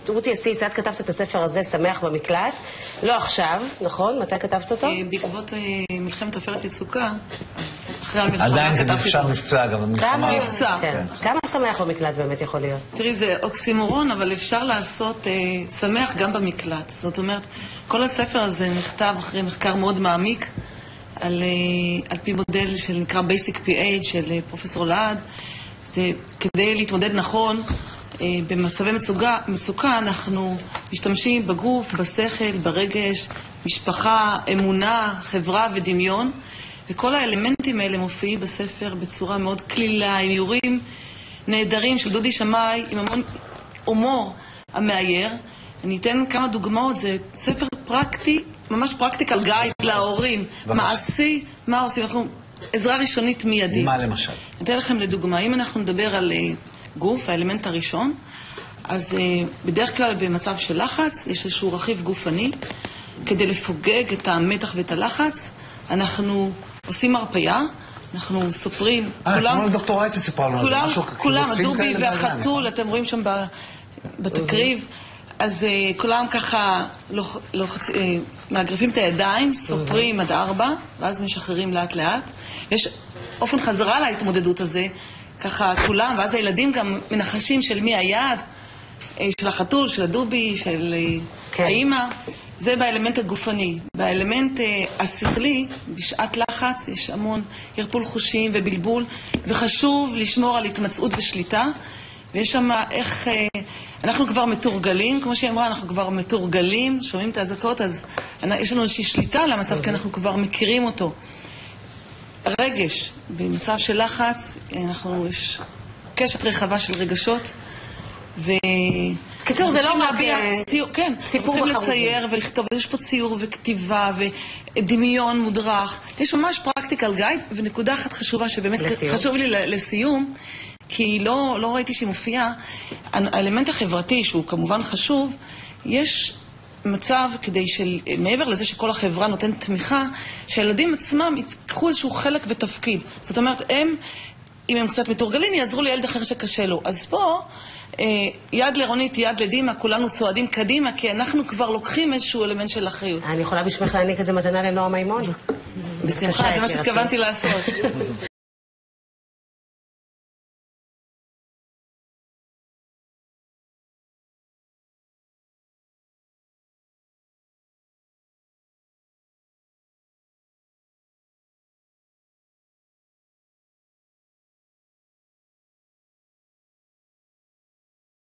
רותי אסיס, את כתבת את הספר הזה, שמח במקלט. לא עכשיו, נכון? מתי כתבת אותו? בעקבות מלחמת עופרת יצוקה, אחרי המלחמה עדיין זה כתבתי נחשב אותו. מבצע, גם המלחמה. מבצע. כמה שמח במקלט באמת יכול להיות? תראי, זה אוקסימורון, אבל אפשר לעשות שמח גם במקלט. זאת אומרת, כל הספר הזה נכתב אחרי מחקר מאוד מעמיק, על פי מודל שנקרא Basic PH של פרופסור לעד. זה כדי להתמודד נכון במצבי מצוקה, אנחנו משתמשים בגוף, בשכל, ברגש, משפחה, אמונה, חברה ודמיון, וכל האלמנטים האלה מופיעים בספר בצורה מאוד כלילה, עם איורים נהדרים של דודי שמאי, עם המון הומור המאייר. אני אתן כמה דוגמאות, זה ספר פרקטי, ממש פרקטיקל גייד להורים, מעשי, מה עושים, אנחנו עזרה ראשונית מיידית. מה למשל? אני אתן לכם לדוגמה, אם אנחנו נדבר על גוף, האלמנט הראשון, אז בדרך כלל במצב של לחץ, יש איזשהו רכיב גופני, כדי לפוגג את המתח ואת הלחץ, אנחנו עושים הרפיה, אנחנו סופרים, כמו דוקטור רייטי סיפרה לנו, כולם, הדובי והחתול, אתם רואים שם בתקריב, אז כולם ככה מאגרפים את הידיים, סופרים עד 4, ואז משחררים לאט לאט. יש אופן חזרה להתמודדות הזה, ככה כולם, ואז הילדים גם מנחשים של מי היד, של החתול, של הדובי, של האמא. זה באלמנט הגופני. באלמנט השכלי, בשעת לחץ, יש המון הרפול חושים ובלבול, וחשוב לשמור על התמצאות ושליטה. ויש שם איך, אנחנו כבר מתורגלים, כמו שהיא אמרה, אנחנו כבר מתורגלים, שומעים את האזעקות, אז יש לנו איזושהי שליטה על המצב, כי אנחנו כבר מכירים אותו. רגש, במצב של לחץ, יש קשת רחבה של רגשות, קיצור, זה לא רק כן, צריכים לצייר ולכתוב, יש פה ציור וכתיבה ודמיון מודרך. יש ממש פרקטיקל גייד, ונקודה אחת חשובה שבאמת חשוב לי לסיום, כי לא ראיתי שהיא מופיעה. האלמנט החברתי, שהוא כמובן חשוב, יש מצב כדי מעבר לזה שכל החברה נותנת תמיכה, שהילדים עצמם ייקחו איזשהו חלק ותפקיד. זאת אומרת, אם הם קצת מתורגלים, יעזרו לילד אחר שקשה לו. אז פה, יד לרונית, יד לדימה, כולנו צועדים קדימה, כי אנחנו כבר לוקחים איזשהו אלמנט של אחריות. אני יכולה בשמך להעניק איזה מתנה לנועם מימון? בשמחה, זה מה שהתכוונתי לעשות.